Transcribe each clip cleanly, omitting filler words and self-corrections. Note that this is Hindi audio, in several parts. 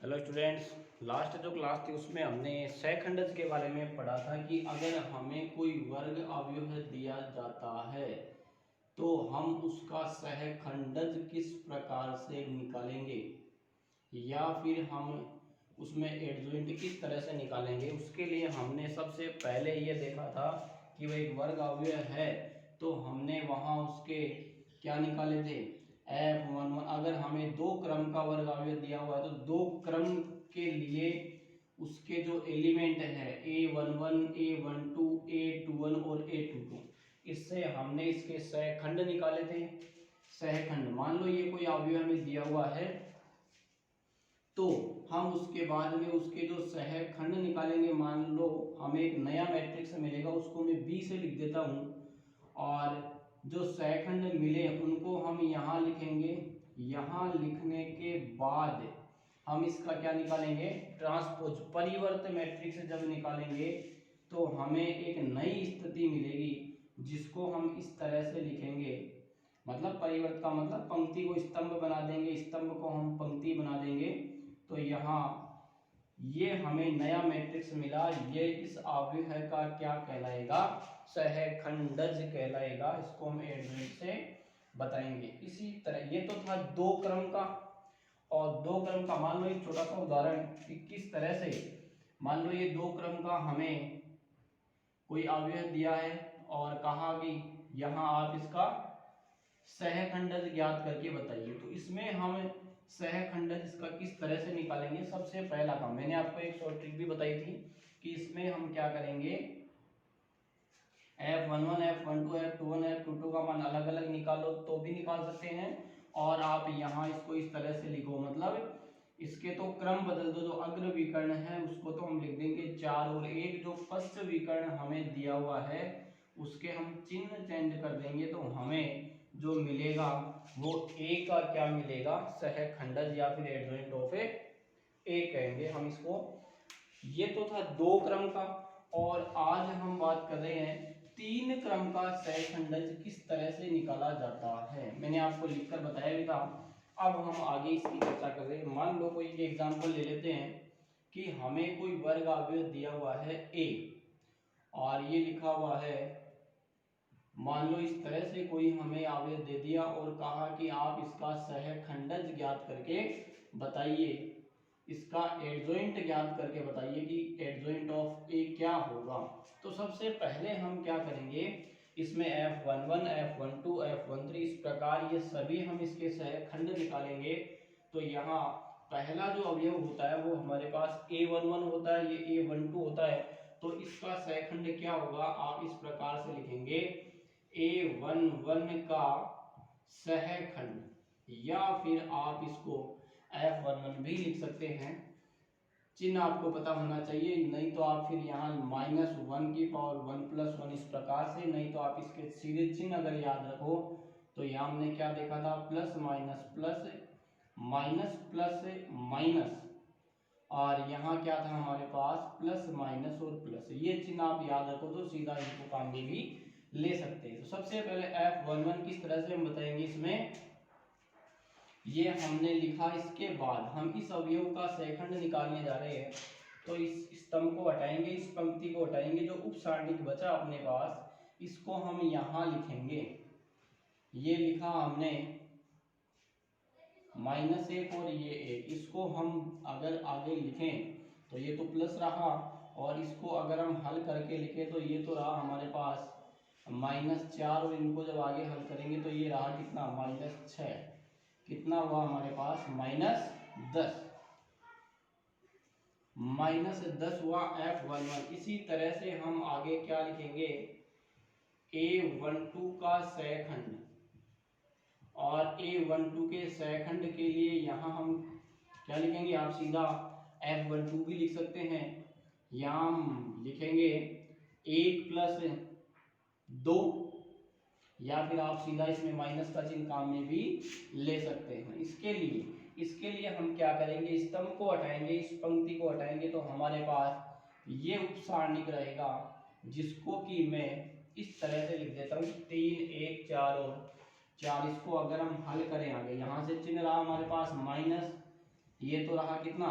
हेलो स्टूडेंट्स, लास्ट जो क्लास थी उसमें हमने सहखंडज के बारे में पढ़ा था कि अगर हमें कोई वर्ग अवयव दिया जाता है तो हम उसका सहखंडज किस प्रकार से निकालेंगे या फिर हम उसमें एडजॉइंट किस तरह से निकालेंगे। उसके लिए हमने सबसे पहले ये देखा था कि वह एक वर्ग अवयव है तो हमने वहाँ उसके क्या निकाले थे, F11। अगर हमें दो क्रम का वर्ग अवयव दिया हुआ है तो दो क्रम के लिए उसके जो एलिमेंट है A11, A12, A21 और A22, इससे हमने इसके सहखंड निकाले थे। सहखंड मान लो ये कोई अवयव हमें दिया हुआ है तो हम उसके बाद में उसके जो सहखंड निकालेंगे। मान लो हमें एक नया मैट्रिक्स मिलेगा, उसको मैं B से लिख देता हूँ और जो सहखंड मिले उनको हम यहाँ लिखेंगे। यहाँ लिखने के बाद हम इसका क्या निकालेंगे, ट्रांसपोज परिवर्त मैट्रिक्स जब निकालेंगे तो हमें एक नई स्थिति मिलेगी जिसको हम इस तरह से लिखेंगे। मतलब परिवर्त का मतलब पंक्ति को स्तंभ बना देंगे, स्तंभ को हम पंक्ति बना देंगे। तो यहाँ ये हमें नया मैट्रिक्स मिला, ये इस अवयव का क्या कहलाएगा, सहखंडज कहलाएगा। इसको हम एडजॉइंट से बताएंगे। इसी तरह ये तो था दो क्रम का, और दो क्रम का मान लो एक छोटा सा उदाहरण कि किस तरह से, मान लो ये दो क्रम का हमें कोई अवयव दिया है और कहा कि यहाँ आप इसका सहखंडज ज्ञात करके बताइए। तो इसमें हम सहखंडज इसका किस तरह से निकालेंगे। सबसे पहला काम मैंने आपको एक शॉर्ट ट्रिक भी बताई थी कि इसमें हम क्या करेंगे, F11, F12, F21, F22 का मान अलग अलग निकालो तो भी निकाल सकते हैं, और आप यहाँ इसको इस तरह से लिखो, मतलब इसके तो क्रम बदल दो। जो अग्र विकर्ण है उसको तो हम लिख देंगे 4 और एक जो पश्च विकर्ण हमें दिया हुआ है उसके हम चिन्ह चेंज कर देंगे। तो हमें जो मिलेगा वो ए का क्या मिलेगा, सहखंडज या फिर एडजॉइंट ऑफ ए कहेंगे हम इसको। ये तो था दो क्रम का, और आज हम बात कर रहे हैं तीन क्रम का सहखंडज किस तरह से निकाला जाता है। मैंने आपको लिखकर बताया भी था। अब हम आगे इसकी चर्चा कर रहे हैं। मान लो कोई एग्जांपल ले लेते हैं कि हमें कोई वर्ग अवयव दिया हुआ है a और ये लिखा हुआ है, मान लो इस तरह से कोई हमें अवयव दे दिया और कहा कि आप इसका सहखंडज ज्ञात करके बताइए, इसका एडजॉइंट ज्ञात करके बताइए कि एडजॉइंट ऑफ ए क्या होगा। तो सबसे पहले हम क्या करेंगे, इसमें F11, F12, F13 इस प्रकार ये सभी हम इसके सहखंड निकालेंगे। तो यहाँ पहला जो अवयव होता है वो हमारे पास A11 होता है, ये A12 होता है। तो इसका सहखंड क्या होगा, आप इस प्रकार से लिखेंगे A11 का सहखंड, या फिर आप इसको F11 भी लिख सकते हैं। चिन्ह आपको पता होना चाहिए, नहीं तो आप फिर यहाँ -1 की पावर 1 + 1 इस प्रकार से, नहीं तो आप इसके सीधे चिन्ह अगर याद रखो तो यहाँ हमने क्या देखा था, plus minus plus, minus plus minus, और यहाँ क्या था हमारे पास प्लस माइनस और प्लस। ये चिन्ह आप याद रखो तो सीधा इनको काम में भी ले सकते हैं। तो सबसे पहले F11 किस तरह से हम बताएंगे, इसमें ये हमने लिखा, इसके बाद हम इस अवयव का सहखंड निकालने जा रहे हैं। तो इस स्तंभ को हटाएंगे, इस पंक्ति को हटाएंगे, जो उप सारणिक बचा अपने पास इसको हम यहाँ लिखेंगे। ये लिखा हमने -1 और ये 1, इसको हम अगर आगे लिखें तो ये तो प्लस रहा, और इसको अगर हम हल करके लिखें तो ये तो रहा हमारे पास -4, और इनको जब आगे हल करेंगे तो ये रहा कितना, -6। कितना हुआ हमारे पास, -10, -10 हुआ F11। इसी तरह से हम आगे क्या लिखेंगे, A12 का सहखंड, और A12 के सहखंड के लिए यहाँ हम क्या लिखेंगे, आप सीधा F12 भी लिख सकते हैं। यहाँ हम लिखेंगे 1 + 2, या फिर आप सीधा इसमें माइनस का चिन्ह काम में भी ले सकते हैं। इसके लिए हम क्या करेंगे, स्तंभ को हटाएंगे, इस पंक्ति को हटाएंगे, तो हमारे पास ये उपसारणिक रहेगा जिसको कि मैं इस तरह से लिख देता हूँ 3, 1, 4 और 4। इसको अगर हम हल करें आगे, यहाँ से चिन्ह रहा हमारे पास माइनस, ये तो रहा कितना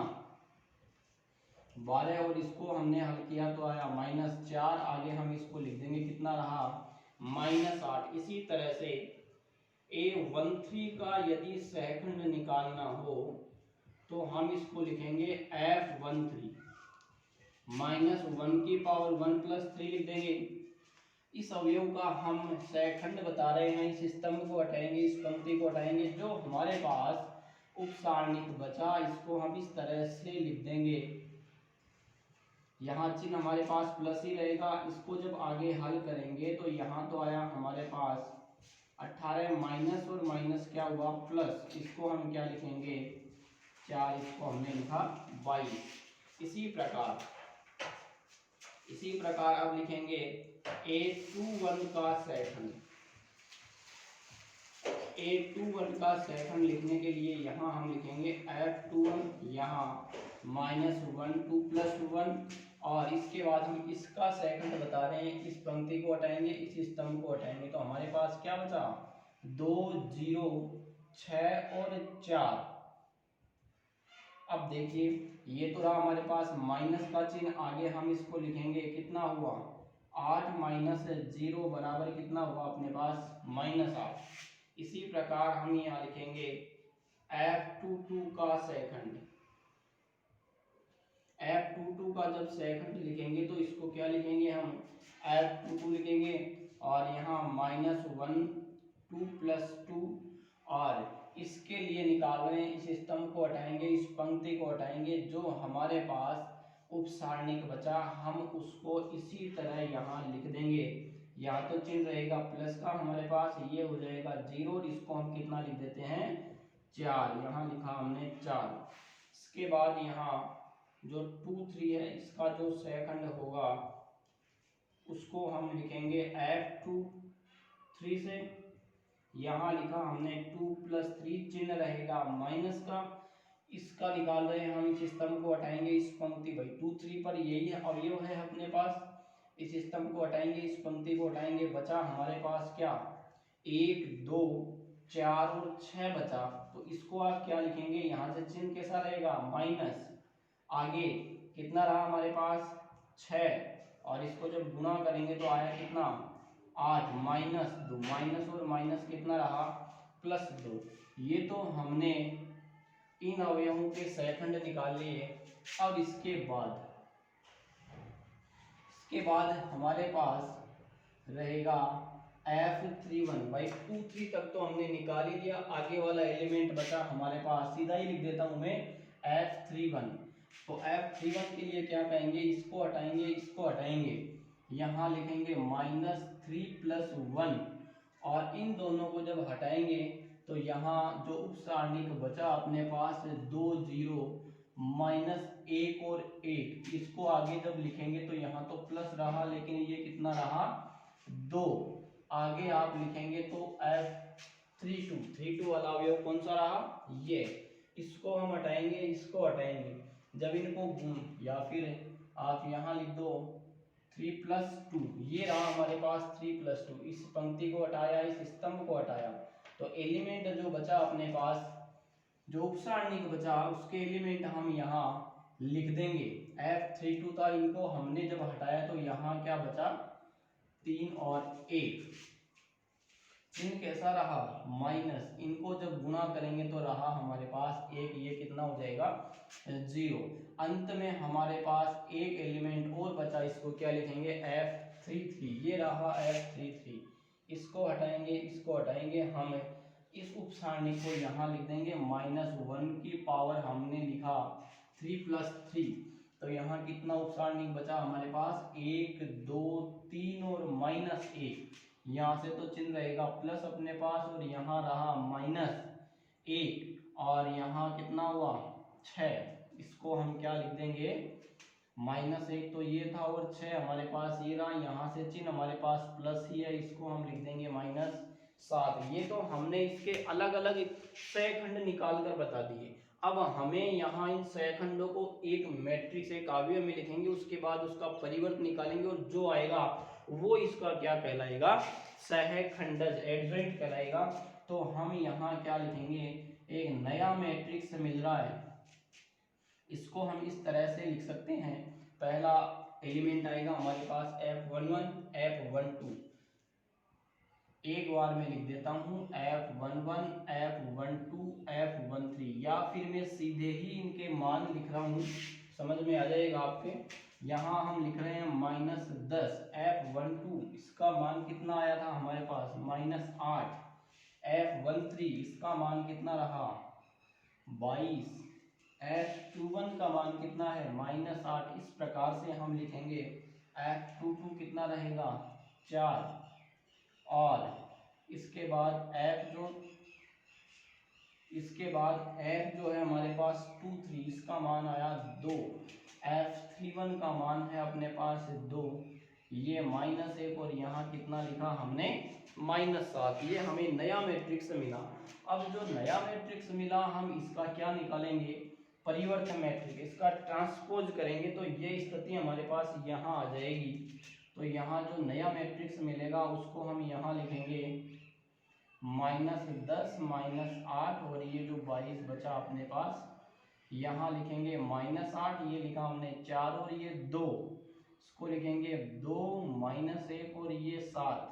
12 और इसको हमने हल किया तो आया -4। आगे हम इसको लिख देंगे, कितना रहा -8। इसी तरह से A13 का यदि सहखंड निकालना हो तो हम इसको लिखेंगे F13 -1 की पावर 1 + 3 लिख देंगे। इस अवयव का हम सहखंड बता रहे हैं, इस स्तंभ को हटाएंगे, इस पंक्ति को हटाएंगे, जो हमारे पास उपसारणिक बचा इसको हम इस तरह से लिख देंगे। यहाँ चिन्ह हमारे पास प्लस ही रहेगा। इसको जब आगे हल करेंगे तो यहाँ तो आया हमारे पास 18 माइनस और माइनस क्या हुआ प्लस, इसको हम क्या लिखेंगे 4, इसको हमने लिखा 22। इसी प्रकार अब लिखेंगे A21 का सहखंड। A21 का सहखंड लिखने के लिए यहाँ हम लिखेंगे F21, यहाँ -1 2 + 1, और इसके बाद हम इसका सहखंड बता रहे हैं। इस पंक्ति को हटाएंगे, इस स्तंभ को हटाएंगे, तो हमारे पास क्या बचा 2 0 6 और 4। अब देखिए ये तो रहा हमारे पास माइनस का चिन्ह, आगे हम इसको लिखेंगे, कितना हुआ 8 - 0 बराबर कितना हुआ अपने पास -8। इसी प्रकार हम यहाँ लिखेंगे F22 का सहखंड। F22 का जब सहखंड लिखेंगे तो इसको क्या लिखेंगे हम F22 लिखेंगे, और यहाँ -1 2 + 2, और इसके लिए निकाल रहे हैं, इस स्तंभ को हटाएंगे, इस पंक्ति को हटाएंगे, जो हमारे पास उपसारणिक बचा हम उसको इसी तरह यहाँ लिख देंगे। यहाँ तो चिन्ह रहेगा प्लस का हमारे पास, ये हो जाएगा 0, और इसको हम कितना लिख देते हैं 4, यहाँ लिखा हमने 4। इसके बाद यहाँ जो 2 3 है इसका जो सहखंड होगा उसको हम लिखेंगे F23 से, यहाँ लिखा हमने 2 + 3, चिन्ह रहेगा माइनस का, इसका निकाल रहे हैं हम, इस स्तंभ को हटाएंगे, इस पंक्ति भाई 2 3 पर यही अवयव है अपने पास, इस स्तंभ को हटाएंगे, इस पंक्ति को हटाएंगे, बचा हमारे पास क्या 1 2 4 और 6 बचा। तो इसको आप क्या लिखेंगे, यहाँ से चिन्ह कैसा रहेगा माइनस, आगे कितना रहा हमारे पास 6, और इसको जब गुणा करेंगे तो आया कितना 8 -2, माइनस और माइनस कितना रहा +2। ये तो हमने इन अवयवों के सहखंड निकाल लिए। अब इसके बाद हमारे पास रहेगा F31 भाई 2 3 तक तो हमने निकाल ही लिया, आगे वाला एलिमेंट बचा हमारे पास, सीधा ही लिख देता हूं मैं F31। तो F31 के लिए क्या कहेंगे, इसको हटाएंगे, इसको हटाएंगे, यहाँ लिखेंगे -3 + 1, और इन दोनों को जब हटाएंगे तो यहाँ जो उपसारणिक बचा अपने पास 2 0 -1 और 8, इसको आगे जब लिखेंगे तो यहाँ तो प्लस रहा, लेकिन ये कितना रहा 2, आगे आप लिखेंगे तो F32 वाला अवयव कौन सा रहा ये, इसको हम हटाएंगे, इसको हटाएंगे, जब इनको या फिर आप यहाँ लिख दो 3 + 2, ये रहा हमारे पास 3 + 2, इस पंक्ति को हटाया, इस स्तंभ को हटाया, तो एलिमेंट जो बचा अपने पास, जो उपसारणिक बचा उसके एलिमेंट हम यहाँ लिख देंगे। F32 था, इनको हमने जब हटाया तो यहाँ क्या बचा 3 और 1, चिन्ह कैसा रहा माइनस, इनको जब गुणा करेंगे तो रहा हमारे पास 1, ये कितना हो जाएगा 0। अंत में हमारे पास एक एलिमेंट और बचा, इसको क्या लिखेंगे F33, ये रहा F33, इसको हटाएंगे, इसको हटाएंगे, हम इस उपसारणिक को यहाँ लिख देंगे -1 की पावर हमने लिखा 3 + 3, तो यहाँ कितना उपसारणिक बचा हमारे पास 1 2 3 और -1, यहाँ से तो चिन्ह रहेगा प्लस अपने पास, और यहाँ रहा -1, और यहाँ कितना हुआ 6, इसको हम क्या लिख देंगे -1, तो ये था, और 6 हमारे पास ये रहा, यहाँ से चिन्ह हमारे पास प्लस ही है, इसको हम लिख देंगे -7। ये तो हमने इसके अलग अलग सहखंड निकाल कर बता दिए। अब हमें यहाँ इन सहखंडों को एक मैट्रिक्स, एक अवयव में लिखेंगे, उसके बाद उसका परिवर्त निकालेंगे, और जो आएगा वो इसका क्या कहलाएगा सहखंडज, एडजॉइंट कहलाएगा। तो हम यहाँ क्या लिखेंगे, एक नया मैट्रिक्स मिल रहा है, इसको हम इस तरह से लिख सकते हैं। पहला एलिमेंट आएगा हमारे पास F11 F12, एक बार मैं लिख देता हूँ F11 F12 F13, या फिर मैं सीधे ही इनके मान लिख रहा हूँ, समझ में आ जाएगा आपके। यहाँ हम लिख रहे हैं -10 F12, इसका मान कितना आया था हमारे पास -8, F13 इसका मान कितना रहा 22, F21 का मान कितना है -8। इस प्रकार से हम लिखेंगे। F22 कितना रहेगा 4, और इसके बाद F जो है हमारे पास 23, इसका मान आया 2, F31 का मान है अपने पास 2, ये -1, और यहाँ कितना लिखा हमने -7। ये हमें नया मैट्रिक्स मिला। अब जो नया मैट्रिक्स मिला हम इसका क्या निकालेंगे, परिवर्तन मैट्रिक्स, इसका ट्रांसपोज करेंगे तो ये स्थिति हमारे पास यहाँ आ जाएगी। तो यहाँ जो नया मैट्रिक्स मिलेगा उसको हम यहाँ लिखेंगे -10 -8, और ये जो 22 बचा अपने पास यहाँ लिखेंगे -8, ये लिखा हमने 4 और ये 2, इसको लिखेंगे 2 -1 और ये 7।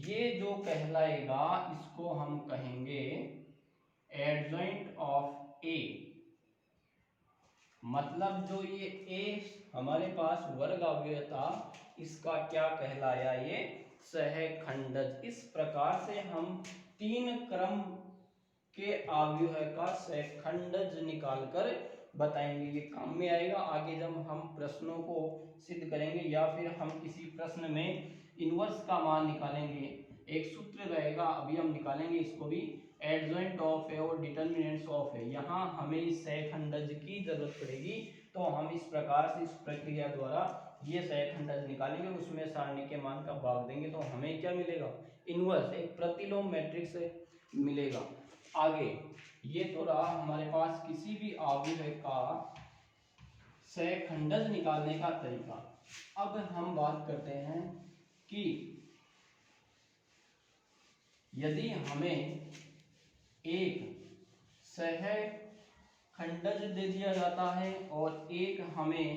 ये जो कहलाएगा इसको हम कहेंगे एडजॉइंट ऑफ ए, मतलब जो ये ए हमारे पास वर्ग अवयव था इसका क्या कहलाया, ये सहखंडज। इस प्रकार से हम 3 क्रम के अवयव का सहखंडज निकालकर बताएंगे। ये काम में आएगा आगे जब हम प्रश्नों को सिद्ध करेंगे, या फिर हम किसी प्रश्न में इनवर्स का मान निकालेंगे। एक सूत्र रहेगा, अभी हम निकालेंगे इसको भी, एडजॉइंट ऑफ है और डिटर्मिनेंट्स ऑफ है। यहाँ हमें इस सहखंडज की जरूरत पड़ेगी, तो हम इस प्रकार से इस प्रक्रिया द्वारा ये सहखंडज निकालेंगे, उसमें सारणी के मान का भाग देंगे तो हमें क्या मिलेगा, इनवर्स, एक प्रतिलोम मैट्रिक्स मिलेगा। आगे ये तो रहा हमारे पास किसी भी अवयव का सहखंडज निकालने का तरीका। अब हम बात करते हैं कि यदि हमें एक सहखंडज दे दिया जाता है और एक हमें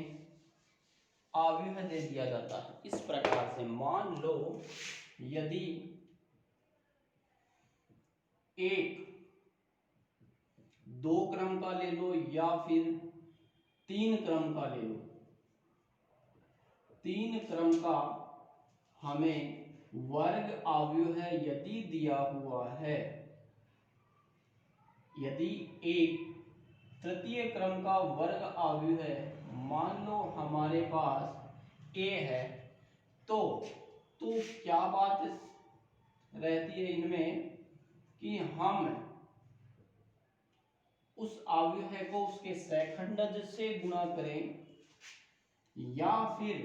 अवयव दे दिया जाता है, इस प्रकार से मान लो यदि एक 2 क्रम का ले लो या फिर 3 क्रम का ले लो, 3 क्रम का हमें वर्ग अवयव है यदि दिया हुआ है, यदि एक तृतीय क्रम का वर्ग अवयव है, मान लो हमारे पास a है, तो क्या बात रहती है इनमें कि हम उस अवयव को उसके सहखंडज से गुणा करें, या फिर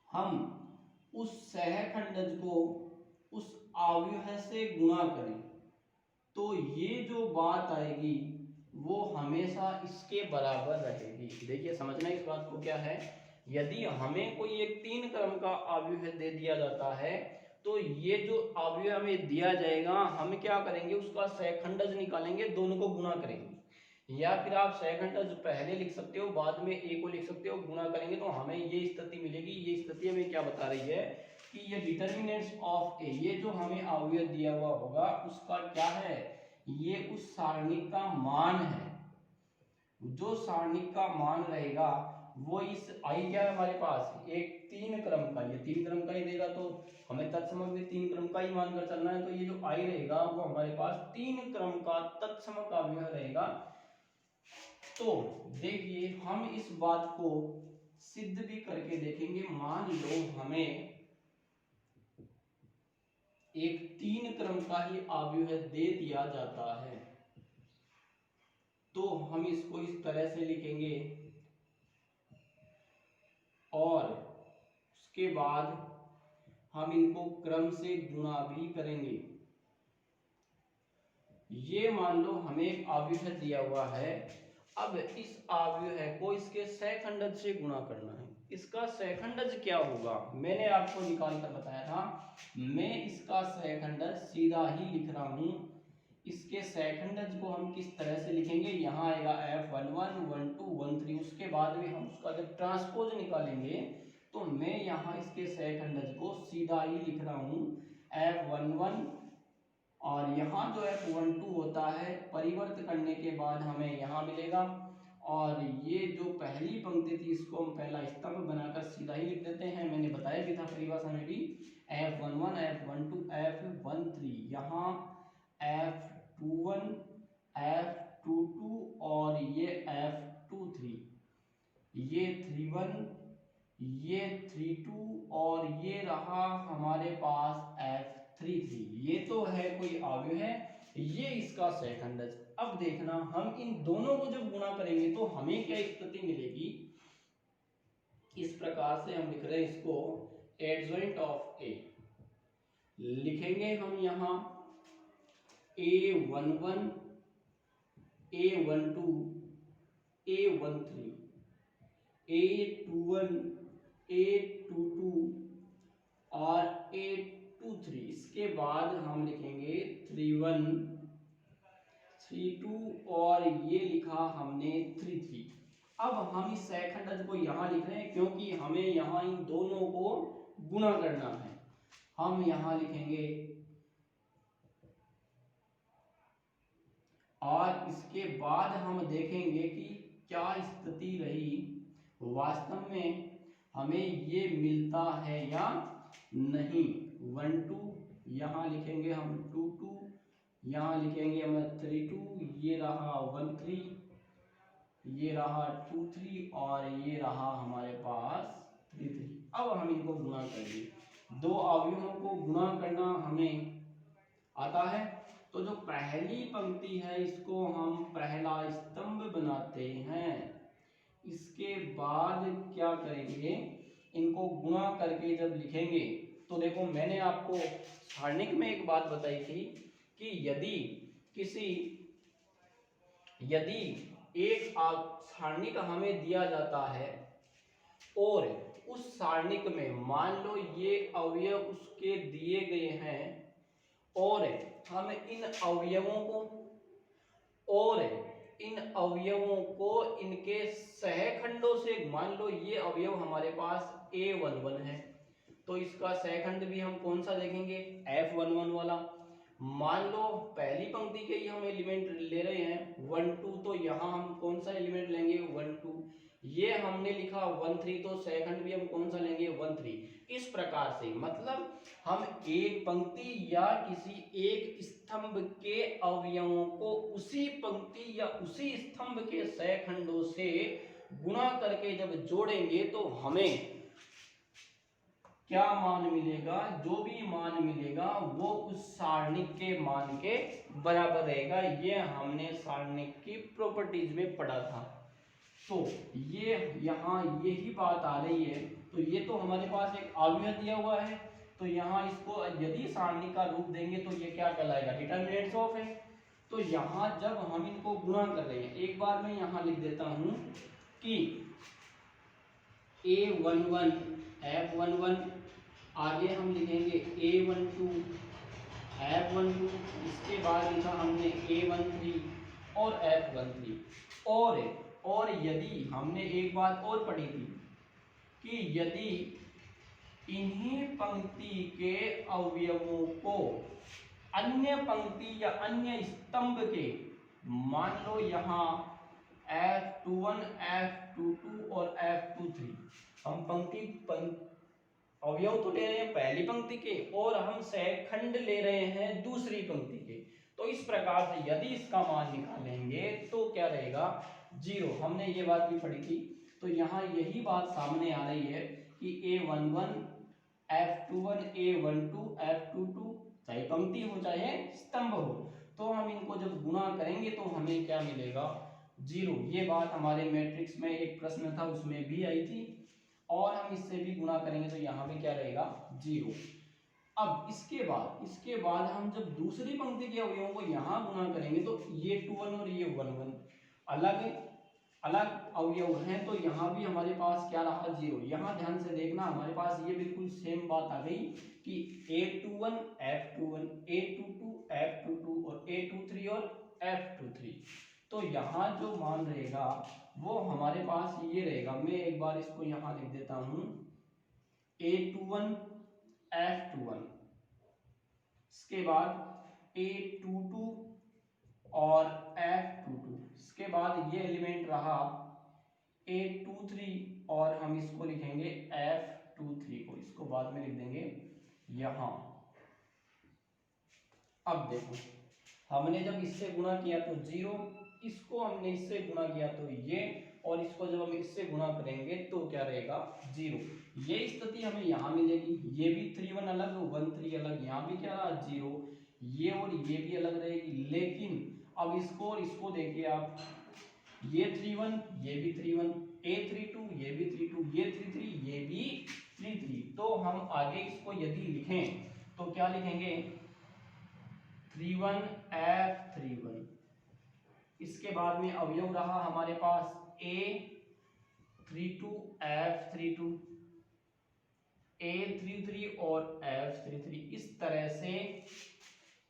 हम उस सहखंडज को उस अवयव से गुणा करें। तो ये जो बात आएगी वो हमेशा इसके बराबर रहेगी। देखिए समझना इस बात को क्या है, यदि हमें कोई एक 3 क्रम का अवयव दे दिया जाता है, तो ये जो अवयव हमें दिया जाएगा हम क्या करेंगे, उसका सहखंडज निकालेंगे, दोनों को गुणा करेंगे। या फिर आप सहखंडज पहले लिख सकते हो, बाद में ए को लिख सकते हो, गुणा करेंगे तो हमें ये स्थिति मिलेगी। ये स्थिति हमें क्या बता रही है कि ये डिटर्मिनेंट्स ऑफ ए, ये जो हमें अवयव दिया हुआ होगा उसका क्या है, ये उस सारणिक का मान है। जो सारणिक का मान रहेगा वो इस आई क्या है हमारे पास, एक 3 क्रम का, ये 3 क्रम का ही देगा तो हमें तत्समक भी 3 क्रम का ही मानकर चलना है। तो ये जो आई रहेगा वो हमारे पास 3 क्रम का तत्समक अवयव रहेगा। तो देखिए हम इस बात को सिद्ध भी करके देखेंगे। मान लो हमें एक 3 क्रम का ही अवयव दे दिया जाता है, तो हम इसको इस तरह से लिखेंगे, और उसके बाद हम इनको क्रम से गुणा भी करेंगे। ये मान लो हमें एक अवयव दिया हुआ है, अब इस अवयव को इसके सहखंडज से गुणा करना है। इसका सहखंडज क्या होगा, मैंने आपको निकाल कर बताया था। मैं इसका सहखंडज सीधा ही लिख रहा हूं। इसके सहखंडज को हम किस तरह से लिखेंगे, यहाँ आएगा F11 12 13। उसके बाद में हम उसका जब ट्रांसपोज निकालेंगे तो मैं यहाँ इसके सहखंडज को सीधा ही लिख रहा हूँ F11, और यहाँ जो F12 होता है परिवर्त करने के बाद हमें यहाँ मिलेगा, और ये जो पहली पंक्ति थी इसको हम पहला स्तंभ बनाकर सीधा ही लिख देते हैं। मैंने बताया भी था परिभाषा में भी, F11 F12 F13, यहाँ F21 F22 और ये F23, ये 31, ये 32 और ये रहा हमारे पास F33। ये तो है कोई अवयव है, ये इसका सहखंडज। अब देखना हम इन दोनों को जब गुणा करेंगे तो हमें क्या स्थिति मिलेगी। इस प्रकार से हम लिख रहे हैं इसको एडजॉइंट ऑफ ए, लिखेंगे हम यहाँ A11 A12 A13 A21 A22 और A23। इसके बाद हम लिखेंगे 31 32 और ये लिखा हमने 33। अब हम इस सहखंडज को यहाँ लिख रहे हैं क्योंकि हमें यहाँ इन दोनों को गुणा करना है। हम यहाँ लिखेंगे, और इसके बाद हम देखेंगे कि क्या स्थिति रही, वास्तव में हमें ये मिलता है या नहीं। 1 2 यहाँ लिखेंगे हम 2 2, यहाँ लिखेंगे हम 3 2, ये रहा 1 3, ये रहा 2 3 और ये रहा हमारे पास 3 3। अब हम इनको गुणा करेंगे, दो अवयवों को गुणा करना हमें आता है। तो जो पहली पंक्ति है इसको हम पहला स्तंभ बनाते हैं। इसके बाद क्या करेंगे, इनको गुणा करके जब लिखेंगे तो देखो मैंने आपको सारणिक में एक बात बताई थी कि यदि एक सारणिक हमें दिया जाता है और उस सारणिक में मान लो ये अवयव उसके दिए गए हैं, और हम इन अवयवों को इनके सहखंडों से, मान लो ये अवयव हमारे पास A11 है तो इसका सहखंड भी हम कौन सा देखेंगे, F11 वाला। मान लो पहली पंक्ति के ही हम एलिमेंट ले रहे हैं 1 2, तो यहाँ हम कौन सा एलिमेंट लेंगे 1 2। ये हमने लिखा 1 3, तो सेकंड भी हम कौन सा लेंगे 1 3। इस प्रकार से मतलब हम एक पंक्ति या किसी एक स्तंभ के अवयवों को उसी पंक्ति या उसी स्तंभ के सहखंडों से गुणा करके जब जोड़ेंगे तो हमें क्या मान मिलेगा, जो भी मान मिलेगा वो उस सारणिक के मान के बराबर रहेगा। ये हमने सारणिक की प्रॉपर्टीज में पढ़ा था। तो ये यहाँ यही बात आ रही है। तो ये तो हमारे पास एक अवयव दिया हुआ है, तो यहाँ इसको यदि सारणी का रूप देंगे तो ये क्या कहलाएगा, डिटरमिनेंट्स ऑफ है। तो यहाँ जब हम इनको गुणा कर रहे हैं, एक बार मैं यहाँ लिख देता हूँ कि A11 F11, आगे हम लिखेंगे A12 F12, इसके बाद लिखा हमने A13 और F13। और यदि हमने एक बात और पढ़ी थी कि यदि इन्हीं पंक्ति के अवयवों को अन्य पंक्ति या अन्य स्तंभ के, मान लो यहाँ F21 F22 और F23, हम अवयव तो ले रहे हैं पहली पंक्ति के और हम सहखंड ले रहे हैं दूसरी पंक्ति के। तो इस प्रकार से यदि इसका मान निकालेंगे तो क्या रहेगा, 0। हमने ये बात भी पढ़ी थी। तो यहाँ यही बात सामने आ रही है कि A11 F21 A12 F22, चाहे पंक्ति हो चाहे स्तंभ हो, तो हम इनको जब गुणा करेंगे तो हमें क्या मिलेगा, 0। ये बात हमारे मैट्रिक्स में एक प्रश्न था उसमें भी आई थी। और हम इससे भी गुणा करेंगे तो यहाँ पे क्या रहेगा, 0। अब इसके बाद हम जब दूसरी पंक्ति के अवयवों को यहाँ गुणा करेंगे तो ये 21 और ये 11 अलग अवयव हैं, तो यहाँ भी हमारे पास क्या रहा, 0। यहाँ ध्यान से देखना, हमारे पास ये बिल्कुल सेम बात आ गई कि A21 F21 A22 F22 और A23 और F23। तो यहाँ जो मान रहेगा वो हमारे पास ये रहेगा। मैं एक बार इसको यहाँ लिख देता हूँ, A21 F21, इसके बाद A22 और F22, इसके बाद ये एलिमेंट रहा A23 और हम इसको लिखेंगे F23 को, इसको बाद में लिख देंगे यहाँ। अब देखो हमने जब इससे गुणा किया तो 0, इसको हमने इससे गुणा किया तो ये, और इसको जब हम इससे गुणा करेंगे तो क्या रहेगा 0। ये स्थिति हमें यहाँ मिलेगी। ये भी 3 1 अलग 1 3 अलग, यहाँ भी क्या रहा 0, ये और ये भी अलग रहेगी। लेकिन अब इसको और इसको देखिए आप, ये 3 1 ये भी 3 1, A32 ये भी 3 2, ये 3 3 ये भी 3 3। तो हम आगे इसको यदि लिखें तो क्या लिखेंगे 3 1 F31। इसके बाद में अवयव रहा हमारे पास A32 F32, A33 और F33। इस तरह से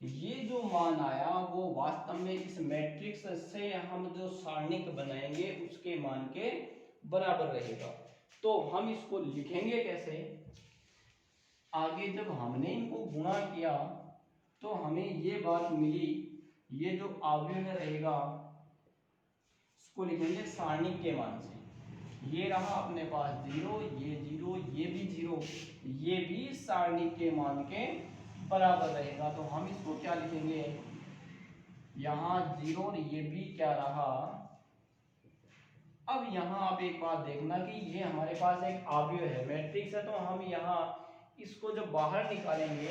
ये जो मान आया वो वास्तव में इस मैट्रिक्स से हम जो सारणिक बनाएंगे उसके मान के बराबर रहेगा। तो हम इसको लिखेंगे कैसे, आगे जब हमने इनको गुणा किया तो हमें ये बात मिली, ये जो अवयव रहेगा इसको लिखेंगे सारणिक के मान से। ये रहा अपने पास 0, ये 0, ये भी 0, ये भी सारणिक के मान के बराबर रहेगा। तो हम इसको क्या लिखेंगे, यहाँ 0 और ये भी क्या रहा। अब यहाँ आप एक बात देखना कि ये हमारे पास एक अवयव है, मैट्रिक्स है, तो हम यहाँ इसको जब बाहर निकालेंगे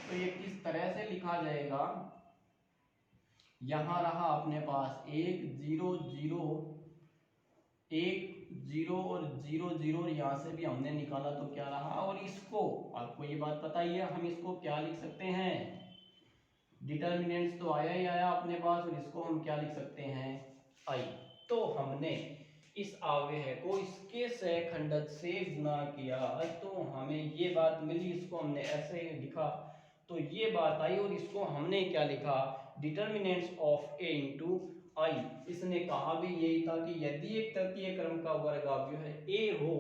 तो ये किस तरह से लिखा जाएगा। यहाँ रहा अपने पास 1 0 0 1 0 और 0 0, यहाँ से भी हमने निकाला तो क्या रहा। और इसको आपको ये बात पता ही है, हम इसको क्या लिख सकते हैं, डिटर्मिनेंट्स तो आया ही आया अपने पास, और इसको हम क्या लिख सकते हैं I। तो हमने इस अव्यय को इसके सहखंडक से गुणा किया तो हमें ये बात मिली, इसको हमने ऐसे लिखा तो ये बात आई, और इसको हमने क्या लिखा, determinants of A into I। इसने कहा भी यही था कि यदि एक तृतीय क्रम का वर्ग अवयव है A हो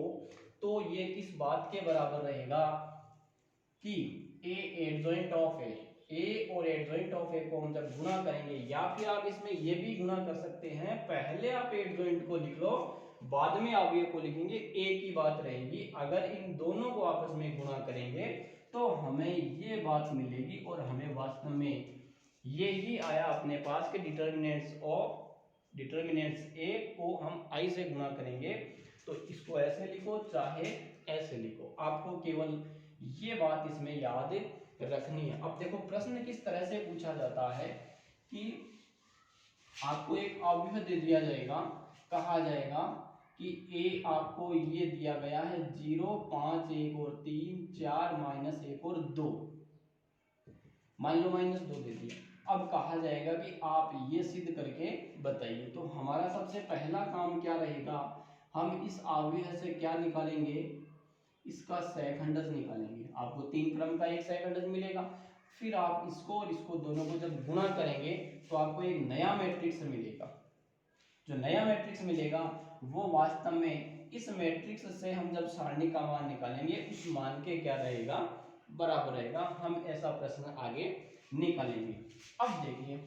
तो ये किस बात के बराबर रहेगा कि A एडजॉइंट ऑफ A और एडजॉइंट ऑफ A को हम जब गुणा करेंगे, या फिर आप इसमें ये भी गुणा कर सकते हैं, पहले आप एडजॉइंट को लिख लो बाद में अवयव को लिखेंगे, A की बात रहेगी। अगर इन दोनों को आपस में गुणा करेंगे तो हमें ये बात मिलेगी, और हमें वास्तव में ये ही आया अपने पास के डिटर्मिनेंट्स A को हम I से गुणा करेंगे। तो इसको ऐसे लिखो चाहे ऐसे लिखो, आपको केवल ये बात इसमें याद रखनी है। अब देखो प्रश्न किस तरह से पूछा जाता है कि आपको एक अवयव दे दिया जाएगा, कहा जाएगा कि A आपको ये दिया गया है 0 5 1 और 3 4 -1 और 2, मान लो -2 दे दिया। अब कहा जाएगा कि आप ये सिद्ध करके बताइए। तो हमारा सबसे पहला काम क्या रहेगा, हम इस अवयव से क्या निकालेंगे, इसका सहखंडक निकालेंगे। आपको 3 क्रम का एक सहखंडक मिलेगा, फिर आप इसको और इसको दोनों को जब गुणा करेंगे तो आपको एक नया मैट्रिक्स मिलेगा। जो नया मैट्रिक्स मिलेगा वो वास्तव में इस मैट्रिक्स से हम जब सारणी का मान निकालेंगे उस मान के क्या रहेगा, बराबर रहेगा। हम ऐसा प्रश्न आगे निकालेंगे। अब देखिए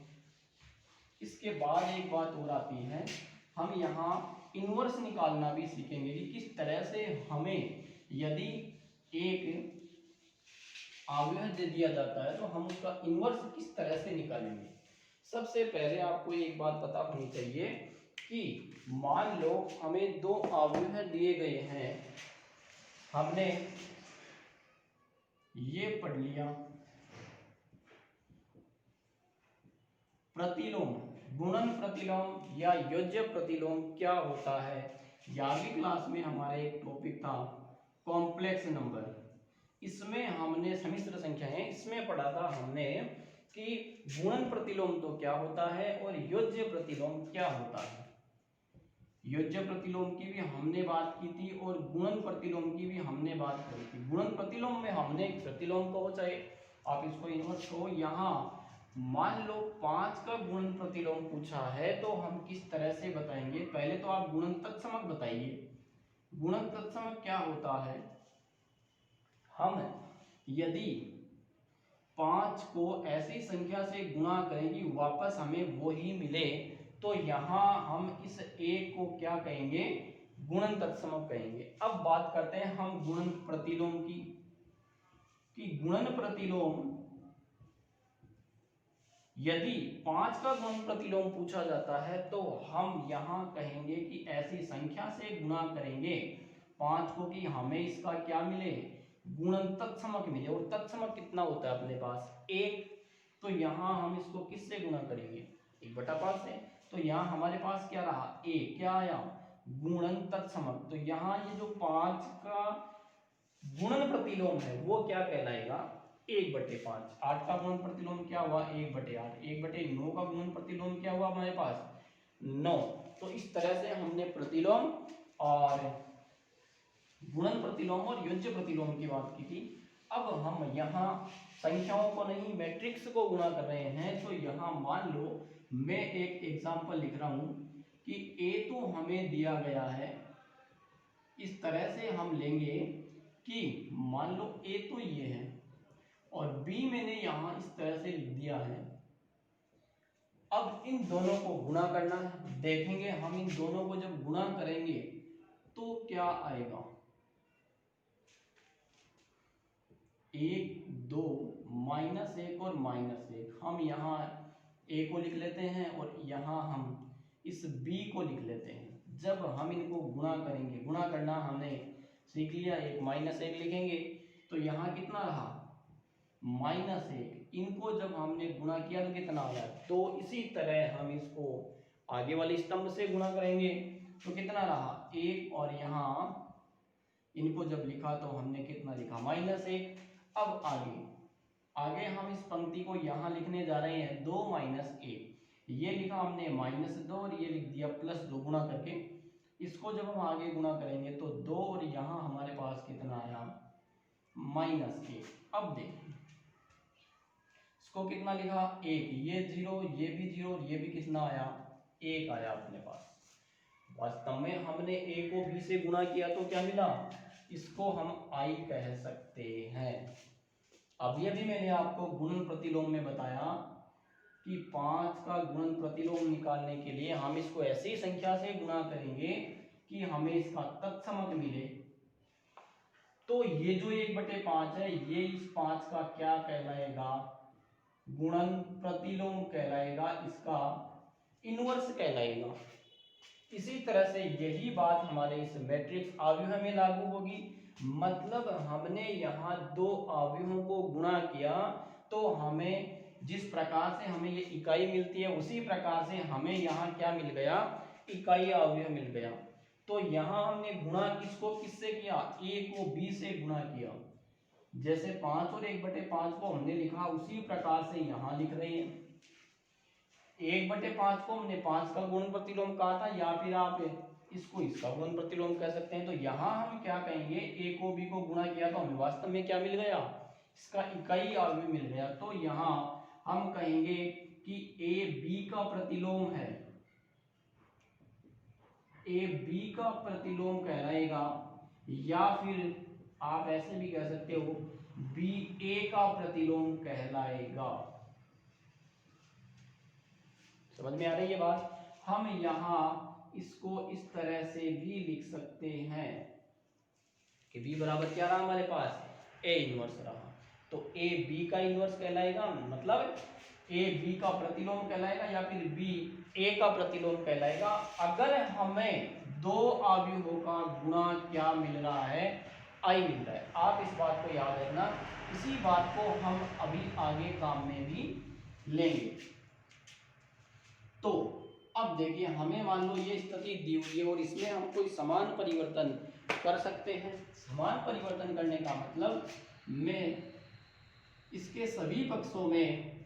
इसके बाद एक बात और आती है, हम यहाँ इनवर्स निकालना भी सीखेंगे कि किस तरह से हमें यदि एक अवयव दे दिया जाता है तो हम उसका इनवर्स किस तरह से निकालेंगे। सबसे पहले आपको एक बात पता होनी चाहिए कि मान लो हमें 2 अवयव दिए गए हैं, हमने ये पढ़ लिया प्रतिलोम, गुणन प्रतिलोम या योज्य प्रतिलोम क्या होता है। 11वीं क्लास में हमारे एक टॉपिक था कॉम्प्लेक्स नंबर, इसमें हमने सम्मिश्र संख्या है, इसमें पढ़ा था हमने कि गुणन प्रतिलोम तो क्या होता है और योज्य प्रतिलोम क्या होता है। योज्य प्रतिलोम की भी हमने बात की थी और गुणन प्रतिलोम की भी हमने बात करी थी। गुणन प्रतिलोम में हमने प्रतिलोम को, चाहे आप इसको इनवर्स को, यहाँ मान लो 5 का गुणन प्रतिलोम पूछा है तो हम किस तरह से बताएंगे। पहले तो आप गुणन तत्समक बताइए। गुणन तत्समक क्या होता है? हम यदि 5 को ऐसी संख्या से गुणा करें कि वापस हमें वो ही मिले, तो यहाँ हम इस a को क्या कहेंगे? गुणन तत्समक कहेंगे। अब बात करते हैं हम गुणन प्रतिलोम की, कि गुणन प्रतिलोम यदि 5 का गुणन प्रतिलोम पूछा जाता है तो हम यहाँ कहेंगे कि ऐसी संख्या से गुणा करेंगे 5 को कि हमें इसका क्या मिले? गुणन तत्समक मिले। और तत्समक कितना होता है अपने पास? 1। तो यहाँ हम इसको किससे गुणा करेंगे? 1/5 से। तो यहाँ हमारे पास क्या रहा? a। क्या आया? गुणन तत्समक। तो यहाँ ये जो 5 का गुणन प्रतिलोम है वो क्या कहलाएगा? 1/5। 8 का गुणन प्रतिलोम क्या हुआ? 1/8। 1/9 का गुणन प्रतिलोम क्या हुआ हमारे पास? 9। तो इस तरह से हमने प्रतिलोम और गुणन प्रतिलोम और योज्य प्रतिलोम की बात की थी। अब हम यहाँ संख्याओं को नहीं, मैट्रिक्स को गुणा कर रहे हैं। तो यहाँ मान लो मैं एक एग्जांपल लिख रहा हूँ कि a तो हमें दिया गया है, इस तरह से हम लेंगे कि मान लो a तो ये है और b मैंने यहाँ इस तरह से लिख दिया है। अब इन दोनों को गुणा करना है। देखेंगे हम इन दोनों को जब गुणा करेंगे तो क्या आएगा? 1 2 -1 और -1। हम यहाँ a को लिख लेते हैं और यहाँ हम इस b को लिख लेते हैं। जब हम इनको गुणा करेंगे, गुणा करना हमने सीख लिया, 1 -1 लिखेंगे तो यहाँ कितना रहा? -1। इनको जब हमने गुणा किया तो कितना आया? तो इसी तरह हम इसको आगे वाले स्तंभ से गुणा करेंगे तो कितना रहा? 1। और यहाँ इनको जब लिखा तो हमने कितना लिखा? -1। अब आगे हम इस पंक्ति को यहाँ लिखने जा रहे हैं 2 - 1। ये लिखा हमने -2 और ये लिख दिया +2 गुणा करके। इसको जब हम आगे गुणा करेंगे तो 2 और यहाँ हमारे पास कितना आया? -1। अब देखिए इसको कितना लिखा? 1। ये 0, ये भी 0 और ये भी कितना आया? 1 आया अपने पास। वास्तव में हमने a को b से गुणा किया तो क्या मिला? इसको हम i कह सकते हैं। अभी मैंने आपको गुणन प्रतिलोम में बताया कि 5 का गुणन प्रतिलोम निकालने के लिए हम इसको ऐसी संख्या से गुणा करेंगे कि हमें इसका तत्समक मिले। तो ये जो 1/5 है ये इस 5 का क्या कहलाएगा? गुणन प्रतिलोम कहलाएगा, इसका इनवर्स कहलाएगा। इसी तरह से यही बात हमारे इस मैट्रिक्स अवयव में लागू होगी। मतलब हमने यहाँ 2 अवयवों को गुणा किया तो हमें जिस प्रकार से हमें ये इकाई मिलती है उसी प्रकार से हमें यहाँ क्या मिल गया? इकाई अवयव मिल गया। तो यहाँ हमने गुणा किसको किससे किया? a को b से गुणा किया। जैसे 5 और 1/5 को हमने लिखा उसी प्रकार से यहाँ लिख रहे हैं। 1/5 को हमने 5 का गुणन प्रतिलोम कहा था, या फिर आप इसको इसका गुणन प्रतिलोम कह सकते हैं। तो यहाँ हम क्या कहेंगे? a को b को गुणा किया तो हमें वास्तव में क्या मिल गया? इसका इकाई अवयव मिल गया। तो यहाँ हम कहेंगे कि a b का प्रतिलोम है, a b का प्रतिलोम कहलाएगा, या फिर आप ऐसे भी कह सकते हो b a का प्रतिलोम कहलाएगा। समझ में आ रही है बात? हम यहाँ इसको इस तरह से भी लिख सकते हैं कि b बराबर क्या रहा हमारे पास? a इनवर्स रहा। तो a b का इनवर्स कहलाएगा, मतलब a b का प्रतिलोम कहलाएगा, या फिर b a का प्रतिलोम कहलाएगा अगर हमें 2 अवयवों का गुणा क्या मिल रहा है? i मिल रहा है। आप इस बात को याद रखना। इसी बात को हम अभी आगे काम में भी लेंगे। तो अब देखिए हमें मान लो ये स्थिति दी हुई है और इसमें हम कोई समान परिवर्तन कर सकते हैं। समान परिवर्तन करने का मतलब मैं इसके सभी पक्षों में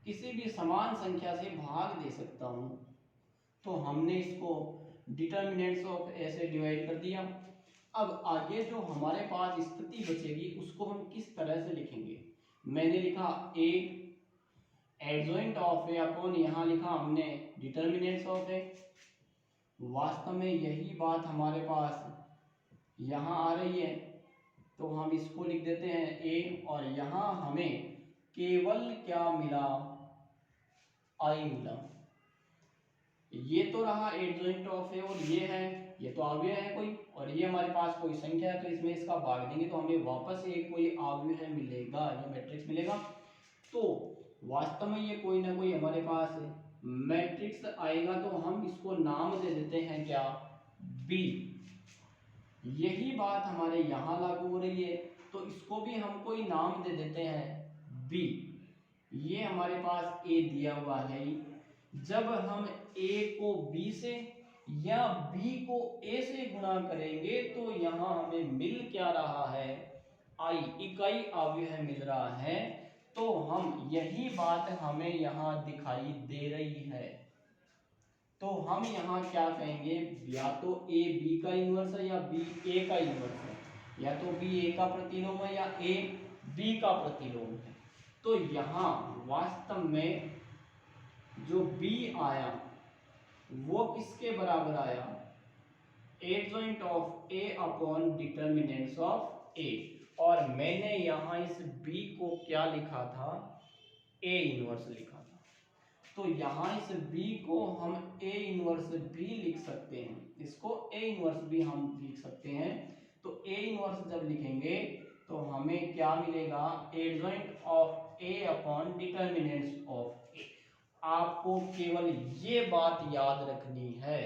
किसी भी समान संख्या से भाग दे सकता हूं। तो हमने इसको डिटर्मिनेंट्स ऑफ ए से डिवाइड कर दिया। अब आगे जो हमारे पास स्थिति बचेगी उसको हम किस तरह से लिखेंगे? मैंने लिखा a adjoint of A upon यहाँ लिखा हमने डिटर्मिनेंट्स ऑफ ए। वास्तव में यही बात हमारे पास यहाँ आ रही है, तो हम इसको लिख देते हैं ए, और यहाँ हमें केवल क्या मिला, आई मिला। ये तो रहा एडजॉइंट ऑफ ए, और ये है, ये तो अव्यय है कोई, और ये हमारे पास कोई संख्या है, तो इसमें इसका भाग देंगे तो हमें वापस एक कोई अव्यय मिलेगा या मैट्रिक्स मिलेगा। तो वास्तव में ये कोई ना कोई हमारे पास मैट्रिक्स आएगा, तो हम इसको नाम दे देते हैं क्या, बी। यही बात हमारे यहाँ लागू हो रही है, तो इसको भी हम कोई नाम दे देते हैं बी। ये हमारे पास ए दिया हुआ है, जब हम ए को बी से या बी को ए से गुणा करेंगे तो यहाँ हमें मिल क्या रहा है, आई, इकाई अव्यय मिल रहा है। तो हम यही बात हमें यहाँ दिखाई दे रही है, तो हम यहाँ क्या कहेंगे, या तो ए बी का इन्वर्स है या बी ए का इन्वर्स है, या तो बी ए का प्रतिलोम है या ए बी का प्रतिलोम है। तो यहाँ वास्तव में जो बी आया वो किसके बराबर आया, adjoint of A upon determinants of A. और मैंने यहाँ इस बी को क्या लिखा था, ए इनवर्स लिखा था। तो यहाँ इस बी को हम ए इनवर्स भी लिख सकते हैं, इसको ए इनवर्स भी हम लिख सकते हैं। तो ए इनवर्स जब लिखेंगे तो हमें क्या मिलेगा, adjoint of A upon determinants of A. आपको केवल ये बात याद रखनी है,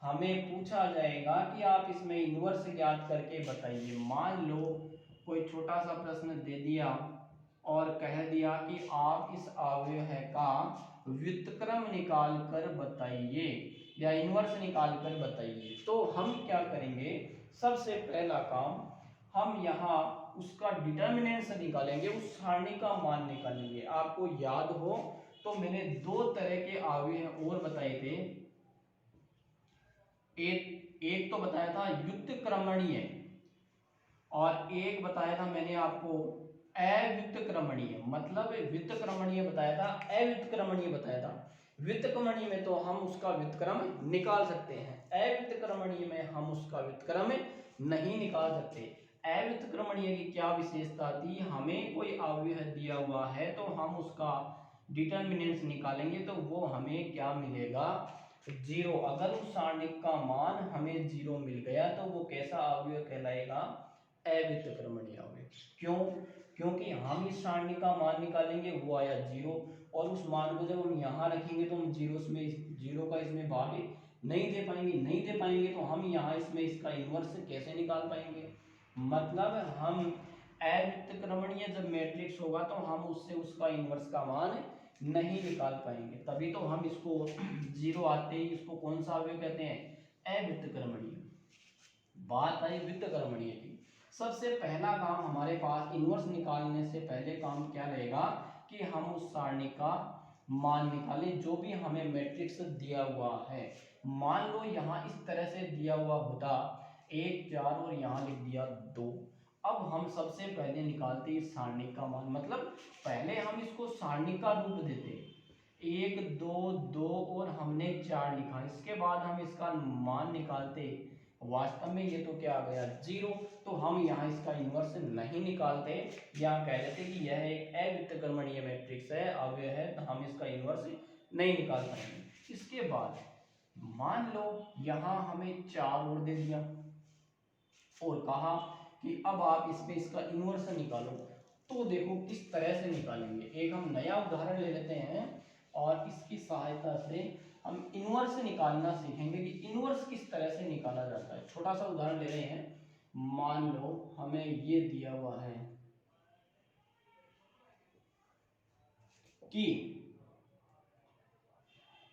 हमें पूछा जाएगा कि आप इसमें इन्वर्स ज्ञात करके बताइए। मान लो कोई छोटा सा प्रश्न दे दिया और कह दिया कि आप इस अव्यय का व्युत्क्रम निकाल कर बताइए या इन्वर्स निकाल कर बताइए। तो हम क्या करेंगे, सबसे पहला काम हम यहाँ उसका डिटर्मिनेंट्स निकालेंगे, उस सारणी का मान निकालेंगे। आपको याद हो तो मैंने दो तरह के अव्यय और बताए थे, एक तो बताया था व्युत्क्रमणीय और एक बताया था मैंने आपको अव्युत्क्रमणीय। मतलब व्युत्क्रमणीय बताया था, अव्युत्क्रमणीय बताया था। व्युत्क्रमणीय में तो हम उसका व्युत्क्रम निकाल सकते हैं, अव्युत्क्रमणीय में हम उसका व्युत्क्रम नहीं निकाल सकते। अव्युत्क्रमणीय की क्या विशेषता थी, हमें कोई अव्यय दिया हुआ है तो हम उसका डिटर्मिनेंट्स निकालेंगे तो वो हमें क्या मिलेगा, जीरो। अगर उस सारणिक का मान हमें जीरो मिल गया तो वो कैसा अव्यय कहलाएगा, अव्युत्क्रमणीय अव्यय। क्यों, क्योंकि हम इस सारणी का मान निकालेंगे, वो आया जीरो, और उस मान को जब हम यहाँ रखेंगे तो हम जीरो का इसमें भाग नहीं दे पाएंगे तो हम यहाँ इसमें इसका इन्वर्स कैसे निकाल पाएंगे। मतलब हम अव्युत्क्रमणीय जब मैट्रिक्स होगा तो हम उससे उसका इन्वर्स का मान नहीं निकाल पाएंगे, तभी तो हम इसको जीरो आते ही इसको कौन सा अवयव कहते हैं, अव्युत्क्रमणीय। बात आई व्युत्क्रमणीय की। सबसे पहला काम हमारे पास इन्वर्स निकालने से पहले काम क्या रहेगा कि हम उस सारणी का मान निकालें जो भी हमें मैट्रिक्स दिया हुआ है। मान लो यहाँ इस तरह से दिया हुआ होता 1 4 और यहाँ लिख दिया 2। अब हम सबसे पहले निकालते इस सारणी का मान, मतलब पहले हम इसको सारणी का रूप देते 1 2 2 और हमने 4 लिखा, इसके बाद हम इसका मान निकालते, वास्तव में ये तो क्या आ गया, जीरो। तो हम यहाँ इसका इन्वर्स नहीं निकालते, यहाँ कह देते कि यह एक अव्युत्क्रमणीय मैट्रिक्स है, अव्यय है, तो हम इसका इन्वर्स नहीं निकाल पाएंगे। इसके बाद मान लो यहाँ हमें 4 और दे दिया और कहा कि अब आप इसमें इसका इन्वर्स निकालो। तो देखो किस तरह से निकालेंगे, एक हम नया उदाहरण ले लेते हैं और इसकी सहायता से हम इन्वर्स निकालना सीखेंगे कि इन्वर्स किस तरह से निकाला जाता है। छोटा सा उदाहरण ले रहे हैं, मान लो हमें ये दिया हुआ है कि,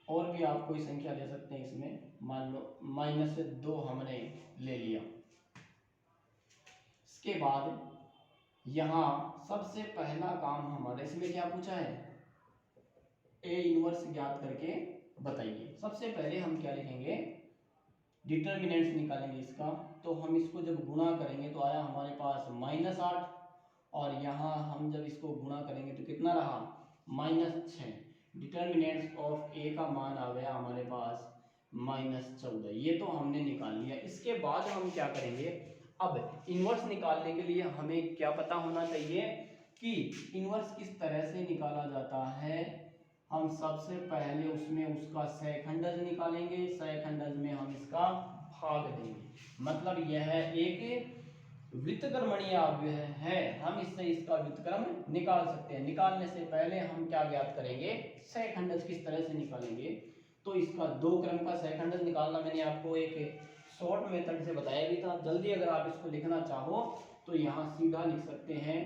और भी आप कोई संख्या ले सकते हैं इसमें, मान लो -2 हमने ले लिया। इसके बाद यहाँ सबसे पहला काम हमारा इसमें क्या पूछा है, ए इनवर्स ज्ञात करके बताइए। सबसे पहले हम क्या लिखेंगे, डिटर्मिनेंट्स निकालेंगे इसका। तो हम इसको जब गुणा करेंगे तो आया हमारे पास -8 और यहाँ हम जब इसको गुणा करेंगे तो कितना रहा -6। डिटर्मिनेंट्स ऑफ ए का मान आ गया हमारे पास -14। ये तो हमने निकाल लिया। इसके बाद हम क्या करेंगे, अब इन्वर्स निकालने के लिए हमें क्या पता होना चाहिए कि इन्वर्स किस तरह से निकाला जाता है। हम सबसे पहले उसमें उसका सहखंडज निकालेंगे, सहखंडज में हम इसका भाग देंगे। मतलब यह एक व्युत्क्रमणीय अवयव है, हम इससे इसका व्युत्क्रम निकाल सकते हैं। निकालने से पहले हम क्या ज्ञात करेंगे, सहखंडज किस तरह से निकालेंगे। तो इसका दो क्रम का सहखंडज निकालना मैंने आपको एक शॉर्ट मेथड से बताया भी था। जल्दी अगर आप इसको लिखना चाहो तो यहाँ सीधा लिख सकते हैं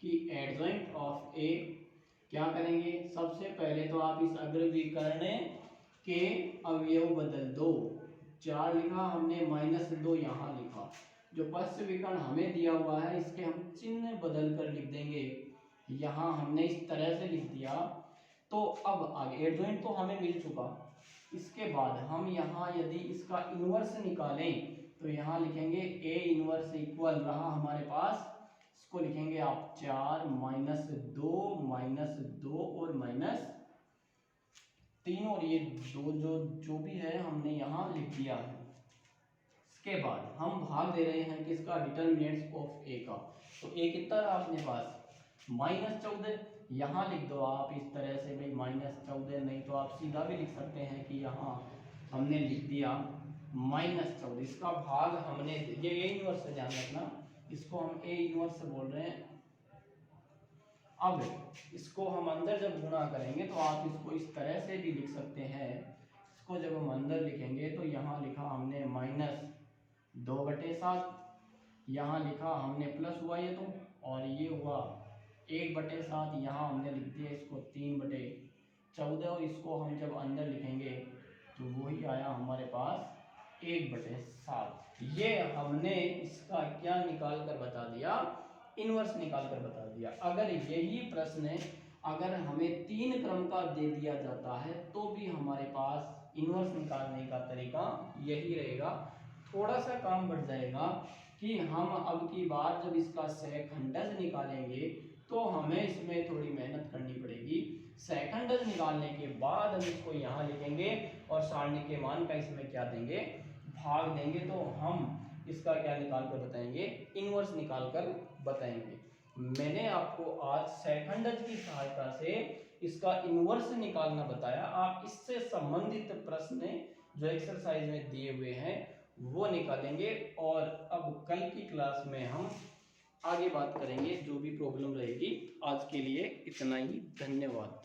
कि एडजॉइंट ऑफ ए क्या करेंगे, सबसे पहले तो आप इस अग्रविकर्ण के अवयव बदल दो। 4 लिखा हमने, -2 यहाँ लिखा। जो पश्च विकर्ण हमें दिया हुआ है इसके हम चिन्ह बदल कर लिख देंगे। यहाँ हमने इस तरह से लिख दिया। तो अब आगे एडजॉइंट तो हमें मिल चुका। इसके बाद हम यहाँ यदि इसका इन्वर्स निकालें तो यहाँ लिखेंगे ए इन्वर्स इक्वल रहा हमारे पास, इसको लिखेंगे आप 4 -2 और -3 और ये दो जो भी है हमने यहाँ लिख दिया है। इसके बाद हम भाग दे रहे हैं किसका, डिटर्मिनेंट्स ऑफ ए का। तो ए कितना रहा अपने पास -14। यहाँ लिख दो आप इस तरह से भाई -14, नहीं तो आप सीधा भी लिख सकते हैं कि यहाँ हमने लिख दिया -14। इसका भाग हमने ये ए इन्वर्स से ध्यान रखना, इसको हम ए इन्वर्स से बोल रहे हैं। अब इसको हम अंदर जब गुणा करेंगे तो आप इसको इस तरह से भी लिख सकते हैं। इसको जब हम अंदर लिखेंगे तो यहाँ लिखा हमने -2/7, यहाँ लिखा हमने प्लस हुआ ये तो, और ये हुआ 1/7, यहाँ हमने लिख दिया इसको 3/14, और इसको हम जब अंदर लिखेंगे तो वही आया हमारे पास 1/7। ये हमने इसका क्या निकाल कर बता दिया, इन्वर्स निकाल कर बता दिया। अगर यही प्रश्न अगर हमें 3 क्रम का दे दिया जाता है तो भी हमारे पास इन्वर्स निकालने का तरीका यही रहेगा। थोड़ा सा काम बढ़ जाएगा कि हम अब की बार जब इसका सहखंडज निकालेंगे तो हमें इसमें थोड़ी मेहनत करनी पड़ेगी। सहखंडज निकालने के बाद हम इसको यहाँ लिखेंगे और सारणी के मान का इसमें क्या देंगे, भाग देंगे। तो हम इसका क्या निकाल कर बताएंगे, इन्वर्स निकाल कर बताएंगे। मैंने आपको आज सहखंडज की सहायता से इसका इन्वर्स निकालना बताया। आप इससे संबंधित प्रश्न जो एक्सरसाइज में दिए हुए हैं वो निकालेंगे, और अब कल की क्लास में हम आगे बात करेंगे जो भी प्रॉब्लम रहेगी। आज के लिए इतना ही, धन्यवाद।